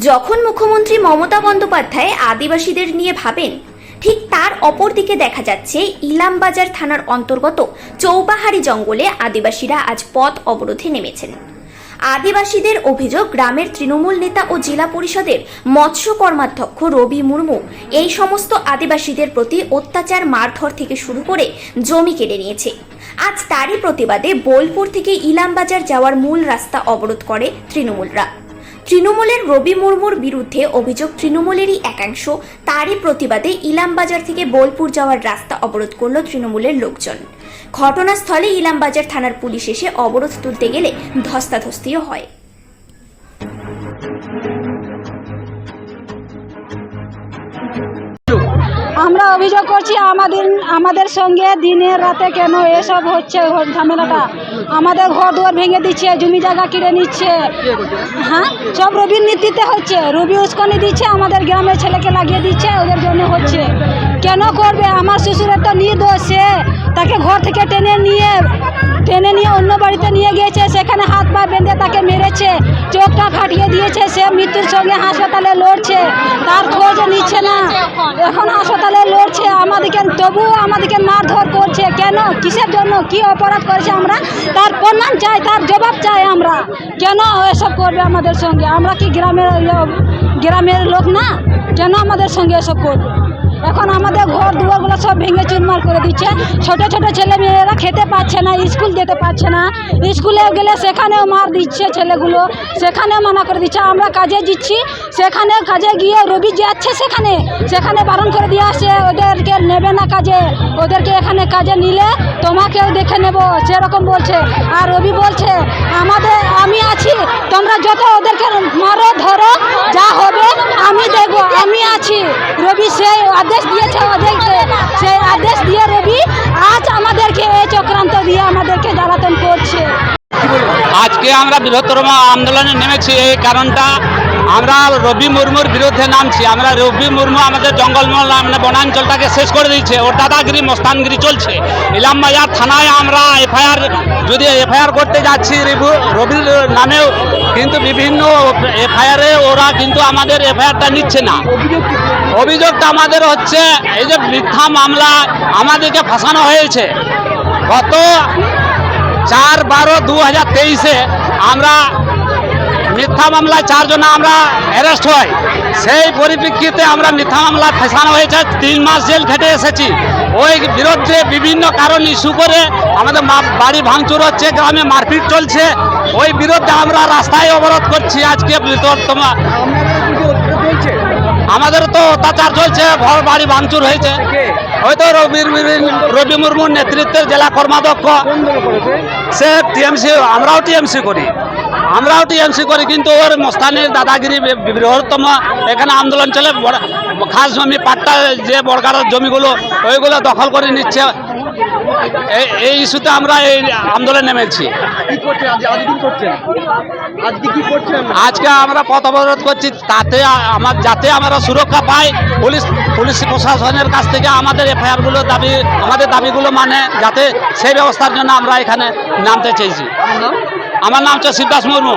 যখন মুখ্যমন্ত্রী মমতা বন্দ্যোপাধ্যায় আদিবাসীদের নিয়ে ভাবেন, ঠিক তার অপর দিকে দেখা যাচ্ছে ইলামবাজার থানার অন্তর্গত চৌপাহাড়ি জঙ্গলে আদিবাসীরা আজ পথ অবরোধে নেমেছেন। আদিবাসীদের অভিযোগ, গ্রামের তৃণমূল নেতা ও জেলা পরিষদের মৎস্য কর্মাধ্যক্ষ রবি মুর্মু এই সমস্ত আদিবাসীদের প্রতি অত্যাচার, মারধর থেকে শুরু করে জমি কেড়ে নিয়েছে। আজ তারই প্রতিবাদে বোলপুর থেকে ইলামবাজার যাওয়ার মূল রাস্তা অবরোধ করে তৃণমূলরা। তৃণমূলের রবি মুর্মুর বিরুদ্ধে অভিযোগ তৃণমূলেরই একাংশ, তারই প্রতিবাদে ইলামবাজার থেকে বোলপুর যাওয়ার রাস্তা অবরোধ করল তৃণমূলের লোকজন। ঘটনাস্থলে ইলামবাজার থানার পুলিশ এসে অবরোধ তুলতে গেলে ধস্তাধস্তিও হয়। আমরা অভিযোগ করছি আমাদের সঙ্গে দিনে রাতে কেন এসব হচ্ছে ঝামেলাটা। আমাদের ঘর দুয়ার ভেঙে দিচ্ছে, জমি জায়গা কিনে নিচ্ছে। হ্যাঁ, সব রবির নীতিতে হচ্ছে। রবি উস্কানি দিচ্ছে, আমাদের গ্রামের ছেলেকে লাগিয়ে দিচ্ছে, ওদের জন্য হচ্ছে। কেন করবে? আমার শ্বশুরের তো নির্দোষ, সে তাকে ঘর থেকে টেনে নিয়ে অন্য বাড়িতে নিয়ে গিয়েছে, সেখানে হাত পা বেঁধে তাকে মেরেছে, চোখটা ফাটিয়ে দিয়েছে, সে মৃত্যুর সঙ্গে হাসপাতালে লড়ছে, তার খোঁজ নিচ্ছে না, এখন হাসপাতালে লড়ছে। তবুও আমাদেরকে মারধর করছে। কেন? কিসের জন্য? কি অপরাধ করেছে? আমরা তার প্রমাণ চাই, তার জবাব চাই। আমরা কেন এসব করবে আমাদের সঙ্গে? আমরা কি গ্রামের লোক না? কেন আমাদের সঙ্গে এসব করবে? এখন আমাদের ঘর দুয়ারগুলো সব ভেঙে চুরমার করে দিচ্ছে। ছোট ছোট ছেলে মেয়েরা খেতে পাচ্ছে না, স্কুল যেতে পারছে না। স্কুলে গেলে সেখানেও মার দিচ্ছে ছেলেগুলো, সেখানেও মানা করে দিচ্ছে। আমরা কাজে দিচ্ছি, সেখানে কাজে গিয়ে রবি যাচ্ছে, সেখানে বারণ করে দিয়ে আসছে, ওদেরকে নেবে না কাজে, ওদেরকে এখানে কাজে নিলে তোমাকেও দেখে নেব, সেরকম বলছে। আর রবি বলছে আমি আছি, তোমরা যত ওদেরকে মারো ধরো, যা হবে আমি দেখবো, আমি আছি। রবি সেই আদেশ দিয়েছে ওদেরকে, সেই আদেশ দিয়ে রবি আজ আমাদেরকে এই চক্রান্ত দিয়ে আমাদেরকে জ্বালাতন করছে। আজকে আমরা বৃহত্তর আন্দোলনে নেমেছি। এই কারণটা, আমরা রবি মুর্মুর বিরুদ্ধে নামছি। আমরা রবি মুর্মু আমাদের জঙ্গলমহল বনাঞ্চলটাকে শেষ করে দিয়েছে, ওর দাদাগিরি মস্তানগিরি চলছে। ইলামবাজার থানায় আমরা এফআইআর করতে যাচ্ছি রবির নামেও, কিন্তু বিভিন্ন এফআইআরে ওরা কিন্তু আমাদের এফআইআরটা নিচ্ছে না। অভিযোগটা আমাদের হচ্ছে এই যে মিথ্যা মামলা আমাদেরকে ফাঁসানো হয়েছে। গত 4/12/2023 আমরা মিথ্যা মামলায় 4 জন আমরা অ্যারেস্ট হই। সেই পরিপ্রেক্ষিতে আমরা মিথ্যা মামলা ফাঁসানো হয়েছে, 3 মাস জেল খেটে এসেছি। ওই বিরুদ্ধে বিভিন্ন কারণ ইস্যু করে আমাদের বাড়ি ভাঙচুর হচ্ছে, গ্রামে মারপিট চলছে। ওই বিরুদ্ধে আমরা রাস্তায় অবরোধ করছি। আজকে আমাদের তো অত্যাচার চলছে, ঘর বাড়ি ভাঙচুর হয়েছে। হয়তো রবি মুর্মুর নেতৃত্বের জেলা কর্মাধ্যক্ষ, সে টিএমসি, আমরাও টিএমসি করি, কিন্তু ওর মস্তানের দাদাগিরি বৃহত্তম এখানে আন্দোলন চলে। খাস জমি পাট্টা যে বড়গাড়ার জমিগুলো ওইগুলো দখল করে নিচ্ছে। এই ইস্যুতে আমরা এই আন্দোলনে নেমেছি। আজকে আমরা পথ অবরোধ করছি, যাতে আমরা সুরক্ষা পাই। পুলিশ প্রশাসনের কাছ থেকে আমাদের এফআইআরগুলো আমাদের দাবিগুলো যাতে সেই ব্যবস্থার জন্য আমরা এখানে নামতে চাইছি। আমার নাম হচ্ছে শিবদাস মুর্মু।